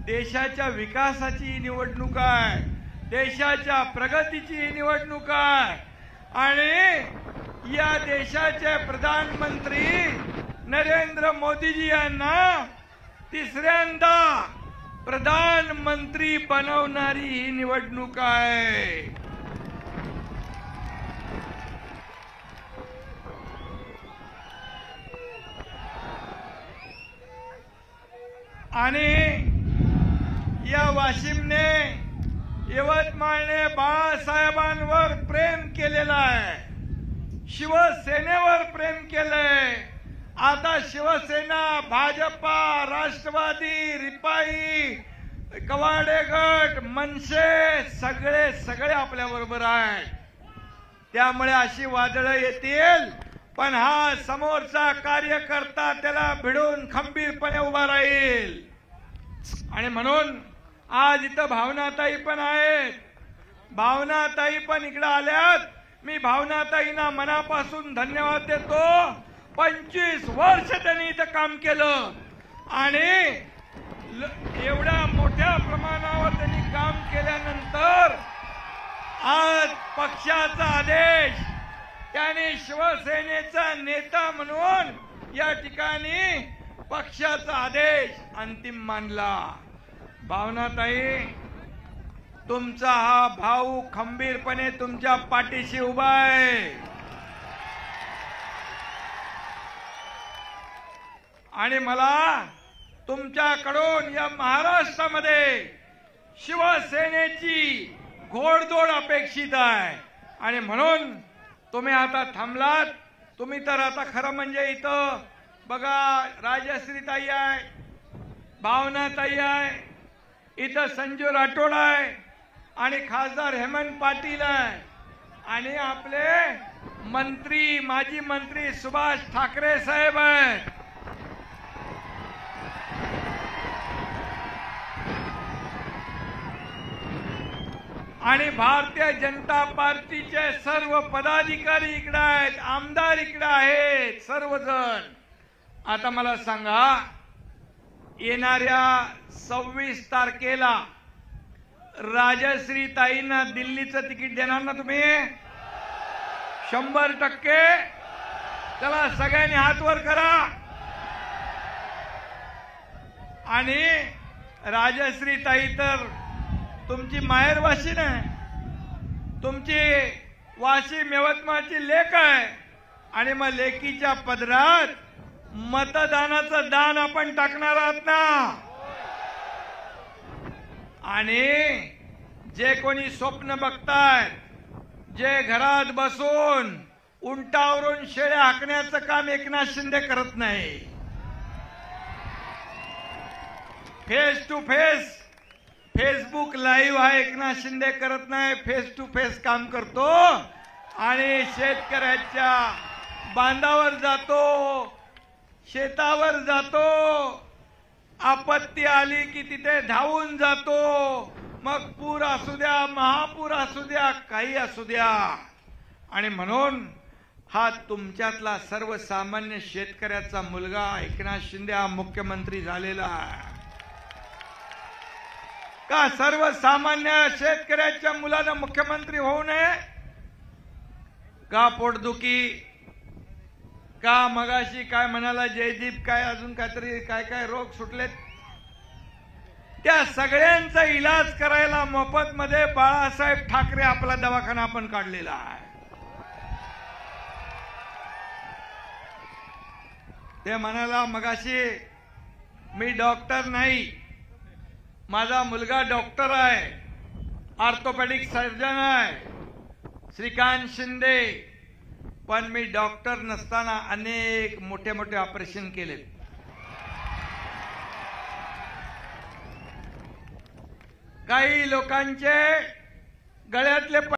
देशाच्या विकासाची निवडणूक आहे, देशाच्या प्रगतीची निवडणूक आहे आणि या देशाचे प्रधानमंत्री नरेंद्र मोदीजी यांना तिसऱ्यांदा प्रधानमंत्री बनवणारी ही निवडणूक आहे। आणि या वाशिमने यवतमाळने बाळासाहेबांवर प्रेम केलेलं आहे, शिवसेनेवर प्रेम केलंय। आता शिवसेना, भाजपा, राष्ट्रवादी, रिपाई, कवाडे गट, मनसे सगळे आपल्या बरोबर आहेत। त्यामुळे अशी वादळं येतील, पण हा समोरचा कार्यकर्ता त्याला भिडून खंबीरपणे उभा राहील। आणि म्हणून आज इथं भावनाताई पण आहेत, भावनाताई पण इकडे आल्यात। मी भावनाताईंना मनापासून धन्यवाद देतो। 25 वर्ष त्यांनी इथं काम केलं आणि एवढ्या मोठ्या प्रमाणावर त्यांनी काम केल्यानंतर आज पक्षाचा आदेश, त्याने शिवसेनेचा नेता म्हणून या ठिकाणी पक्षाचा आदेश अंतिम मानला। भावनाताई, तुमचा हा भाऊ खंबीरपणे तुमच्या पाठीशी उभा आहे आणि मला तुमच्याकडून या महाराष्ट्रामध्ये शिवसेनेची घोडदौड अपेक्षित आहे। आणि म्हणून तुम्ही आता थांबलात। तुम्ही तर आता खरं म्हणजे इथं बघा, राजश्रीताई आहे, भावनाताई आहे, इथं संजू राठोड आहे आणि खासदार हेमंत पाटील आहे आणि आपले मंत्री, माजी मंत्री सुभाष ठाकरे साहेब आहेत। आणि भारतीय जनता पार्टीचे सर्व पदाधिकारी इकडे आहेत, आमदार इकडे आहेत, सर्वजण। आता मला सांगा, येणाऱ्या 26 तारखेला राजश्रीताईंना दिल्लीचं तिकीट देणार ना तुम्ही? 100%। चला सगळ्यांनी हात वर करा। आणि राजश्रीताई तर तुमची माहेर वाशिम आहे, तुमची वाशिम यवतमाळची लेक आहे आणि मग लेकीच्या पदरात मतदानाचं दान आपण टाकणार आहात ना। आणि जे कोणी स्वप्न बघतायत, जे घरात बसून उंटावरून शेळ्या हाकण्याचं काम एकनाथ शिंदे करत नाही। Face to face Facebook live हा एकनाथ शिंदे करत नाही, फेस टू फेस काम करतो आणि शेतकऱ्याच्या बांधावर जातो, शेतावर जातो, आपत्ती आली की तिथे धावून जातो। मग पूर असू द्या, महापूर असू द्या, काही असू द्या। आणि म्हणून हा तुमच्यातला सर्वसामान्य शेतकऱ्याचा मुलगा एकनाथ शिंदे हा मुख्यमंत्री झालेला आहे का? सर्वसामान्य शेतकऱ्याच्या मुलानं मुख्यमंत्री होऊ नये का? पोटदुखी का? मगाशी काय म्हणाला जयदीप, काय अजून काहीतरी काय रोग सुटलेत, त्या सगळ्यांचा इलाज करायला मोफत मध्ये बाळासाहेब ठाकरे आपला दवाखाना आपण काढलेला आहे। ते म्हणाला मगाशी, मी डॉक्टर नाही, माझा मुलगा डॉक्टर आहे, ऑर्थोपेडिक सर्जन आहे, श्रीकांत शिंदे, पण मी डॉक्टर नसताना अनेक मोठे मोठे ऑपरेशन केले। काही लोकांचे गळ्यातले